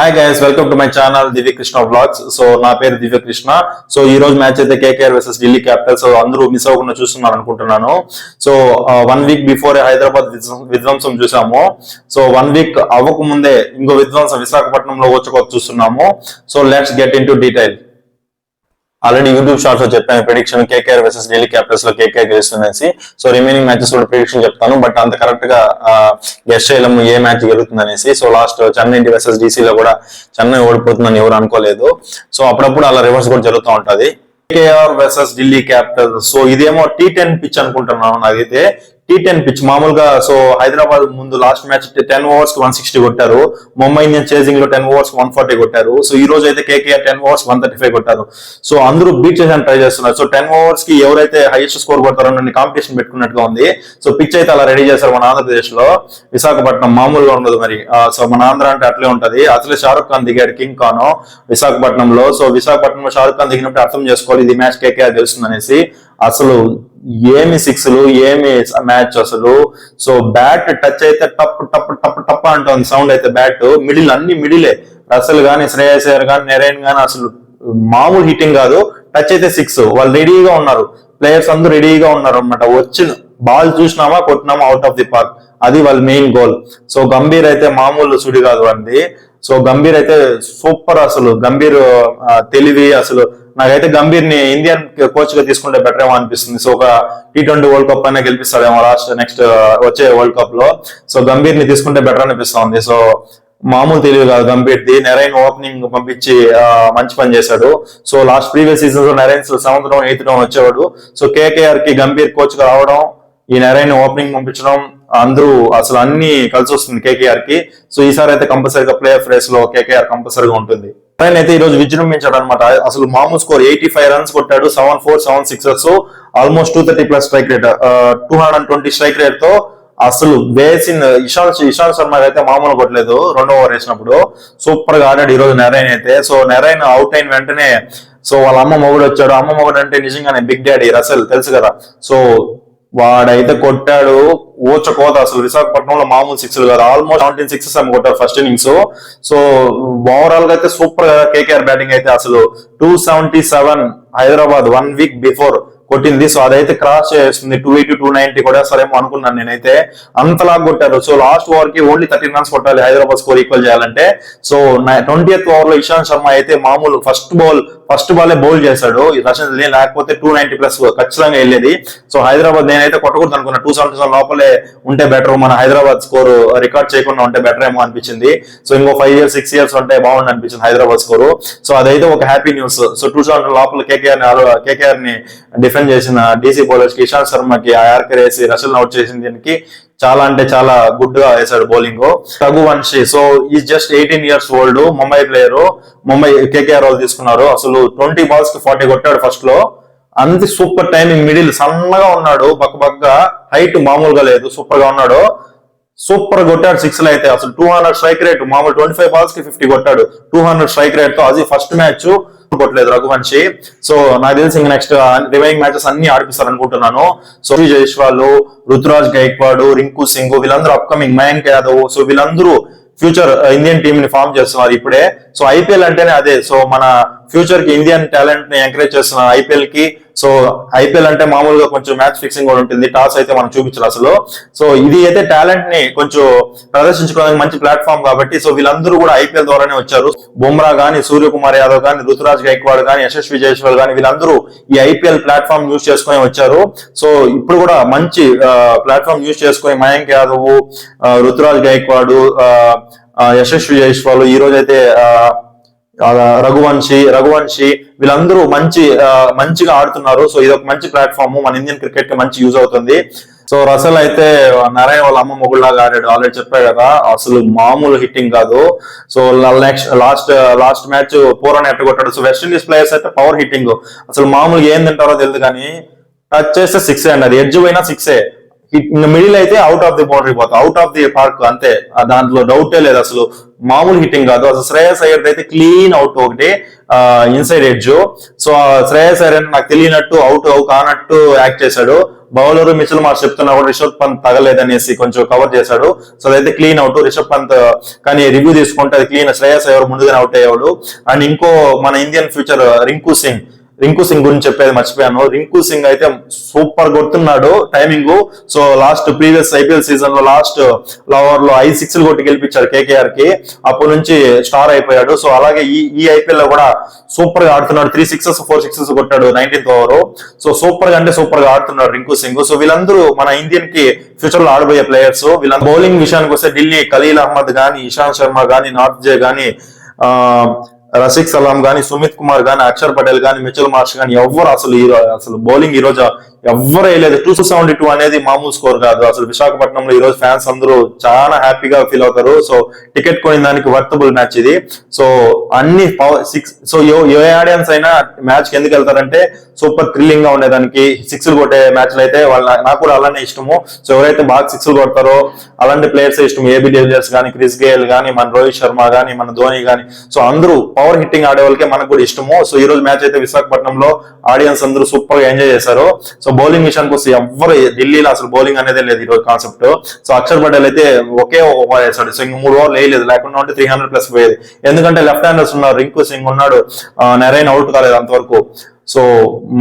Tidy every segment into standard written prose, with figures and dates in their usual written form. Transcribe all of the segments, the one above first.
Hi guys, welcome to my channel Divya Krishna vlogs. So నా పేరు దివ్య Krishna. So ఈ రోజు మ్యాచ్ అయితే KKR versus Delhi Capitals. So అందరూ మిస్ అవ్వకుండా చూస్తున్నారు అనుకుంటున్నాను. సో 1 వీక్ బిఫోర్ హైదరాబాద్ విధ్వంసం చూసాము. సో 1 వీక్ అవ్వక ముందే ఇంకో విధ్వంసం విశాఖపట్నంలో వచ్చుకోవచ్చు చూస్తున్నాము. So let's get into detail. Already YouTube shorts లో చెప్పాను prediction KKR versus Delhi Capitals లో కేకేఆర్ గెలుస్తుందనేసి. సో రిమైనింగ్ మ్యాచెస్ కూడా ప్రిడిక్షన్ చెప్తాను, బట్ అంత కరెక్ట్ గా గెస్ట్ చేయలేము ఏ మ్యాచ్ గెలుతుంది అనేసి. So last Chennai versus DC లో కూడా చెన్నై ఓడిపోతుందని ఎవరు అనుకోలేదు. సో అప్పుడప్పుడు అలా రివర్స్ కూడా జరుగుతూ ఉంటది. KKR versus Delhi Capitals. So ఇదేమో T10 పిచ్ అనుకుంటున్నాను నాకైతే. T10 పిచ్ మామూలుగా. సో హైదరాబాద్ ముందు లాస్ట్ మ్యాచ్ 10 overs కి 160 కొట్టారు. ముంబై ఇండియన్స్ చేజింగ్ లో 10 overs కి 140 కొట్టారు. సో ఈ రోజు అయితే కేకేఆర్ 10 overs 135 కొట్టారు. సో అందరూ బీట్ చేయడానికి ట్రై చేస్తున్నారు. సో 10 overs కి ఎవరైతే హైయెస్ట్ స్కోర్ కొడతారో కాంపిటీషన్ పెట్టుకున్నట్టుగా ఉంది. సో పిచ్ అయితే అలా రెడీ చేశారు మన ఆంధ్రప్రదేశ్ లో. విశాఖపట్నం మామూలుగా ఉండదు మరి. సో మన ఆంధ్ర అంటే అట్లే ఉంటది. అసలే షారుఖ్ ఖాన్ దిగాడు, కింగ్ ఖాన్ విశాఖపట్నంలో. సో విశాఖపట్నంలో షారుఖ్ ఖాన్ దిగినప్పుడు అర్థం చేసుకోవాలి ఇది మ్యాచ్ కేకేఆర్ గెలుస్తుంది అనేసి. అసలు ఏమి సిక్స్లు, ఏమి మ్యాచ్ అసలు. సో బ్యాట్ టచ్ అయితే టప్ టప్ టప్ టప్ అంటుంది సౌండ్ అయితే. బ్యాట్ మిడిల్ అన్ని మిడిలే. రసల్ గానీ, శ్రేయస్ అయ్యర్ గానీ, నెరైన్ గానీ అసలు మామూలు హిట్టింగ్ కాదు. టచ్ అయితే 6. వాళ్ళు రెడీగా ఉన్నారు, ప్లేయర్స్ అందరూ రెడీగా ఉన్నారు అనమాట. వచ్చిన బాల్ చూసినామా, కొట్టినామా, అవుట్ ఆఫ్ ది పార్క్. అది వాళ్ళ మెయిన్ గోల్. సో గంభీర్ అయితే మామూలు సుడి కాదు అండి. సో గంభీర్ అయితే సూపర్. అసలు గంభీర్ తెలివి అసలు. నాకైతే గంభీర్ ని ఇండియన్ కోచ్ గా తీసుకుంటే బెటర్ ఏమో అనిపిస్తుంది. సో ఒక T20 వరల్డ్ కప్ అయినా గెలిపిస్తాడేమో నెక్స్ట్ వచ్చే వరల్డ్ కప్ లో. సో గంభీర్ ని తీసుకుంటే బెటర్ అనిపిస్తా ఉంది. సో మామూలు తెలివి కాదు గంభీర్ది. నెరైన్ ఓపెనింగ్ పంపించి మంచి పని చేశాడు. సో లాస్ట్ ప్రీవియస్ సీజన్స్ లో నెరైన్ 7th round 8th round వచ్చేవాడు. సో కేకేఆర్ కి గంభీర్ కోచ్ గా రావడం, ఈ నెరైన్ ఓపెనింగ్ పంపించడం, అందరూ అసలు అన్ని కలిసి వస్తుంది కేకేఆర్ కి. సో ఈసారి అయితే కంపల్సరీగా ప్లే ఆఫ్ రేస్ లో కేకేఆర్ కంపల్సరీగా ఉంటుంది. నెరైన్ అయితే ఈ రోజు విజృంభించాడు అనమాట. అసలు మామూలు స్కోర్ 85 runs కొట్టాడు. 7 4 7 6. Almost 230+ strike rate, 220 strike rate తో అసలు వేసిన ఇషాంత్ శర్మ అయితే మామూలు కొట్టలేదు. 2వ ఓవర్ వేసినప్పుడు సూపర్ గా ఆడాడు ఈ రోజు నెరైన్ అయితే. సో నెరైన్ అవుట్ అయిన వెంటనే సో వాళ్ళ అమ్మ మొగుడు వచ్చాడు. అమ్మ మొగుడు అంటే నిజంగానే బిగ్ డాడీ రసల్, తెలుసు కదా. సో వాడైతే కొట్టాడు ఊచకోత. అసలు విశాఖపట్నంలో మామూలు 6లు కాదు. ఆల్మోస్ట్ 17 6 కొట్టారు ఫస్ట్ ఇన్నింగ్స్. సో ఓవరాల్ గా అయితే సూపర్ గా కేకేఆర్ బ్యాటింగ్ అయితే అసలు 277 హైదరాబాద్ 1 వీక్ బిఫోర్ కొట్టింది. సో అదైతే క్రాస్ చేస్తుంది. 280 290 కూడా సరేమో అనుకున్నాను నేనైతే. అంతలాగా కొట్టారు. సో లాస్ట్ ఓవర్ కి ఓన్లీ 13 runs కొట్టాలి హైదరాబాద్ స్కోర్ ఈక్వల్ చేయాలంటే. సో 20th ఓవర్ లో ఇషాంత్ శర్మ అయితే మామూలు ఫస్ట్ బాలే బౌల్ చేశాడు. లేకపోతే 290+ ఖచ్చితంగా వెళ్ళేది. సో హైదరాబాద్ నేనైతే కొట్టకూడదు అనుకున్నా. 277 లోపలే ఉంటే బెటర్, మన హైదరాబాద్ స్కోర్ రికార్డ్ చేయకుండా ఉంటే బెటర్ ఏమో అనిపించింది. సో ఇంకో 5 years 6 years ఉంటే బాగుంది అనిపించింది హైదరాబాద్ స్కోరు. సో అదైతే ఒక హ్యాపీ న్యూస్. సో 270 లోపల కేకేఆర్ ని డిఫెండ్ చేసిన డీసీ బౌలర్స్ కి, ఇషాంత్ శర్మకి యార్కర్ వేసి రసల్ అవుట్ చేసిన దీనికి చాలా అంటే చాలా గుడ్ గా వేశాడు బౌలింగ్. రఘువంశీ. సో ఈ just 18 years old Mumbai player. Mumbai KKR వాళ్ళు తీసుకున్నారు. అసలు 20 balls కి 40 కొట్టాడు ఫస్ట్ లో. అంత సూపర్ టైమింగ్, మిడిల్ సన్నగా ఉన్నాడు, బక్క హైట్ మామూలుగా లేదు, సూపర్ గా ఉన్నాడు. సూపర్ కొట్టాడు 6లు అయితే. అసలు 200 స్ట్రైక్ రేట్. మామూలు 25 balls కి 50 కొట్టాడు. 200 స్ట్రైక్ రేట్ తో. అది ఫస్ట్ మ్యాచ్ కొట్టలేదు రఘువంశీ. సో నాకు తెలిసి ఇంకా నెక్స్ట్ రిమైనింగ్ మ్యాచెస్ అన్ని ఆడిపిస్తారు అనుకుంటున్నాను. సో జైస్వాల్, రుతురాజ్ గైక్వాడ్, రింకు సింగ్ వీళ్ళందరూ అప్కమింగ్, మయాంక్ యాదవ్. సో వీళ్ళందరూ ఫ్యూచర్ ఇండియన్ టీమ్ ని ఫామ్ చేస్తున్నారు ఇప్పుడే. సో ఐపీఎల్ అంటేనే అదే. సో మన ఫ్యూచర్ కి ఇండియన్ టాలెంట్ ని ఎంకరేజ్ చేస్తున్నారు ఐపీఎల్ కి. సో ఐపీఎల్ అంటే మామూలుగా కొంచెం మ్యాచ్ ఫిక్సింగ్ కూడా ఉంటుంది. టాస్ అయితే మనం చూపించారు అసలు. సో ఇది అయితే టాలెంట్ ని కొంచెం ప్రదర్శించుకోవడానికి మంచి ప్లాట్ఫామ్ కాబట్టి. సో వీళ్ళందరూ కూడా ఐపీఎల్ ద్వారానే వచ్చారు. బుమ్రా గానీ, సూర్యకుమార్ యాదవ్ గానీ, రుతురాజ్ గైక్వాడ్ గానీ, యశస్వి జైస్వాల్ గానీ వీళ్ళందరూ ఈ ఐపీఎల్ ప్లాట్ఫామ్ యూజ్ చేసుకుని వచ్చారు. సో ఇప్పుడు కూడా మంచి ప్లాట్ఫామ్ యూజ్ చేసుకుని మయాంక్ యాదవ్, రుతురాజ్ గైక్వాడ్, యశస్వి జైస్వాల్, ఈ రోజు అయితే రఘువంశీ వీళ్ళందరూ మంచిగా ఆడుతున్నారు. సో ఇది ఒక మంచి ప్లాట్ఫామ్, మన ఇండియన్ క్రికెట్ కి మంచి యూజ్ అవుతుంది. సో రసల్ అయితే నరేన్ వాళ్ళ అమ్మ మొగుళ్ళలాగా ఆడాడు. ఆల్రెడీ చెప్పాడు కదా, అసలు మామూలు హిట్టింగ్ కాదు. సో లాస్ట్ మ్యాచ్ 4 run ఎట్టగొట్టాడు. సో వెస్టిండీస్ ప్లేయర్స్ అయితే పవర్ హిట్టింగ్. అసలు మామూలుగా ఏం తింటారో తెలియదు కానీ టచ్ చేస్తే 6 అండి. అది ఎడ్జ్ పోయినా 6. మిడిల్ అయితే అవుట్ ఆఫ్ ది బౌండరీ పోతా, అవుట్ ఆఫ్ ది పార్క్ అంతే. దాంట్లో డౌటే లేదు. అసలు మామూలు హిట్టింగ్ కాదు. అసలు శ్రేయస్ అయ్యర్ అయితే క్లీన్ అవుట్ ఒకటి inside edge. So Shreyas Iyer నాకు తెలియనట్టు అవుట్ కానట్టు యాక్ట్ చేశాడు. బౌలర్ మిచెల్ మార్ష్ చెప్తున్నా కూడా రిషబ్ పంత్ తగలేదనేసి కొంచెం కవర్ చేశాడు. సో అదైతే క్లీన్ అవుట్. రిషబ్ పంత్ కానీ రివ్యూ తీసుకుంటే అది క్లీన్. శ్రేయస్ అయ్యర్ ముందుగానే అవుట్ అయ్యాడు. అండ్ ఇంకో మన ఇండియన్ ఫ్యూచర్ రింకు సింగ్ గురించి చెప్పేది మర్చిపోయాను. రింకు సింగ్ అయితే సూపర్ కొడుతున్నాడు timing. So last previous IPL season లో లాస్ట్ ఓవర్ లో 5 6 కొట్టి గెలిపించాడు కేకేఆర్ కి. అప్పటి నుంచి స్టార్ అయిపోయాడు. సో అలాగే ఈ ఐపీఎల్ లో కూడా సూపర్ గా ఆడుతున్నాడు. 3 6 4 6 కొట్టాడు 19th ఓవర్. సో సూపర్ గా అంటే సూపర్ గా ఆడుతున్నాడు రింకు సింగ్. సో వీళ్ళందరూ మన ఇండియన్ కి ఫ్యూచర్ లో ఆడబోయే ప్లేయర్స్. వీళ్ళ బౌలింగ్ విషయానికి వస్తే ఢిల్లీ ఖలీల్ అహ్మద్ గానీ, ఇషాంత్ శర్మ గానీ, నార్త్ జే గానీ, రషీద్ సలాం గానీ, సుమిత్ కుమార్ గానీ, అక్షర్ పటేల్ గానీ, మిచెల్ మార్ష్ గానీ ఎవ్వరు అసలు బౌలింగ్ ఈ రోజు ఎవ్వరు వేయలేదు. 272 అనేది మామూలు స్కోర్ కాదు. అసలు విశాఖపట్నంలో ఈ రోజు ఫ్యాన్స్ అందరూ చాలా హ్యాపీగా ఫీల్ అవుతారు. సో టికెట్ కొనిన దానికి వర్తబుల్ మ్యాచ్ ఇది. సో అన్ని 6 సో ఏ ఆడియన్స్ అయినా మ్యాచ్ కి ఎందుకు వెళ్తారంటే సూపర్ థ్రిల్లింగ్ గా ఉండేదానికి. 6 కొట్టే మ్యాచ్లు అయితే నాకు కూడా అలానే ఇష్టము. సో ఎవరైతే బాగా 6 కొడతారో అలాంటి ప్లేయర్స్ ఇష్టం. ఏబీ డివిలియర్స్ గానీ, క్రిస్ గేల్ గానీ, మన రోహిత్ శర్మ గానీ, మన ధోని గానీ, సో అందరూ పవర్ హిట్టింగ్ ఆడే వాళ్ళకే మనకు కూడా ఇష్టము. సో ఈ రోజు మ్యాచ్ అయితే విశాఖపట్నంలో ఆడియన్స్ అందరూ సూపర్ గా ఎంజాయ్ చేశారు. సో బౌలింగ్ విషయానికి వస్తే ఎవ్వరు ఢిల్లీలో అసలు బౌలింగ్ అనేది లేదు ఈ రోజు కాన్సెప్ట్. సో అక్షర్ పటేల్ అయితే ఒకే ఓవర్ వేసాడు. సో ఇంక 3 ఓవర్లు వేయలేదు. లేకుండా ఉంటే 300+ పోయేది. ఎందుకంటే లెఫ్ట్ హ్యాండర్స్ ఉన్నారు. రింకు సింగ్ ఉన్నాడు. నరైన్ అవుట్ కాలేదు అంతవరకు. సో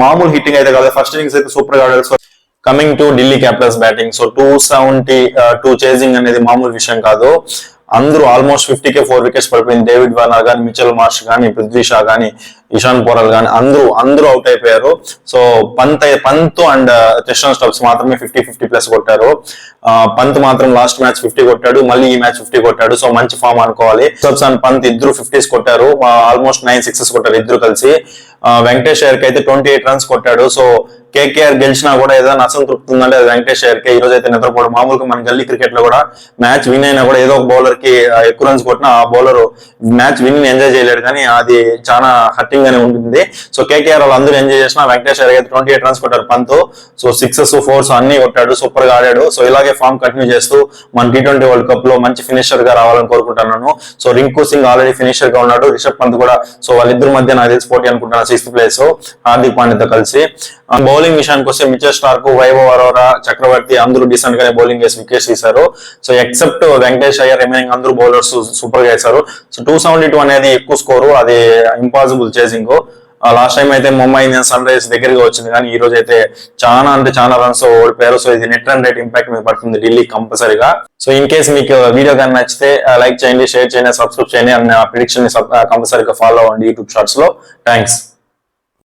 మామూలు హిట్టింగ్ అయితే కాదు. ఫస్ట్ ఇన్నింగ్స్ అయితే సూపర్ గా ఆడారు. So coming to Delhi Capitals batting. So 272 chasing అనేది మామూలు విషయం కాదు. అందరూ ఆల్మోస్ట్ 50కే 4 వికెట్స్ పడిపోయింది. డేవిడ్ వార్నర్ గానీ, మిచెల్ మార్ష్ గానీ, పృథ్వీ షా గానీ, ఇషాన్ పోరల్ గానీ అందరూ అవుట్ అయిపోయారు. సో పంత్ అండ్ క్రిస్టన్ స్టబ్స్ మాత్రమే 50+ కొట్టారు. పంత్ మాత్రం లాస్ట్ మ్యాచ్ 50 కొట్టాడు. మళ్ళీ ఈ మ్యాచ్ 50 కొట్టాడు. సో మంచి ఫామ్ అనుకోవాలి. స్టబ్స్ అండ్ పంత్ ఇద్దరు 50s కొట్టారు. ఆల్మోస్ట్ 9 6s కొట్టారు ఇద్దరు కలిసి. వెంకటేష్ అయ్యర్ కి అయితే 28 రన్స్ కొట్టాడు. సో కేకేఆర్ గెలిచినా కూడా ఏదైనా అసంతృప్తి ఉందంటే అది వెంకటేష్ అయ్యర్ కి. ఈ రోజు అయితే నిద్రపోవడం. మామూలుగా మన గల్లీ క్రికెట్ లో కూడా మ్యాచ్ విన్ అయినా కూడా ఏదో ఒక బౌలర్ కి ఎక్కువ రన్స్ కొట్టినా ఆ బౌలర్ మ్యాచ్ విన్ ఎంజాయ్ చేయలేడు. కానీ అది చాలా హర్టింగ్ గానే ఉంటుంది. సో కేకేఆర్ వాళ్ళు అందరూ ఎంజాయ్ చేసిన వెంకటేష్ అయ్యర్ అయితే 28 రన్స్ కొట్టారు పంత్. సో 6s 4s అన్ని కొట్టాడు. సూపర్ గా ఆడాడు. సో ఇలాగే ఫామ్ కంటిన్యూ చేస్తూ మన T20 వరల్డ్ కప్ లో మంచి ఫినిషర్ గా రావాలని కోరుకుంటున్నాను. So Rinku Singh already finisher గా ఉన్నాడు. రిషబ్ పంత్ కూడా. సో వాళ్ళిద్దరి మధ్య నాకు తెలిసి పోటీ అనుకుంటున్నాను 6th ప్లేస్ హార్దిక్ పాండ్యాతో కలిసి. బౌలింగ్ విషయానికి వస్తే మిచెల్ స్టార్క్, వైభవ్ అరోరా, చక్రవర్తి అందరూ డీసెంట్ గానే బౌలింగ్ చేసి వికెట్స్ తీశారు. So except Venkatesh Iyer remaining అందరూ బౌలర్స్ సూపర్ గా వేశారు. సో 272 అనేది ఎక్కువ స్కోరు. అది ఇంపాసిబుల్ చేసింగ్. లాస్ట్ టైం అయితే ముంబై ఇండియన్స్ సన్ రైజర్స్ దగ్గరగా వచ్చింది. కానీ ఈ రోజు అయితే చాలా రన్స్ ఓడిపోయారు. సో ఇది నెట్ రన్ రేట్ ఇంపాక్ట్ మీద పడుతుంది ఢిల్లీ కంపల్సరీగా. సో ఇన్ కేస్ మీకు వీడియో కానీ నచ్చితే లైక్ చేయండి, షేర్ చేయండి, సబ్స్క్రైబ్ చేయండి. అండ్ ప్రిడిక్షన్ ని కంపల్సరీగా ఫాలో అవ్వండి యూట్యూబ్ షార్ట్స్ లో. థ్యాంక్స్.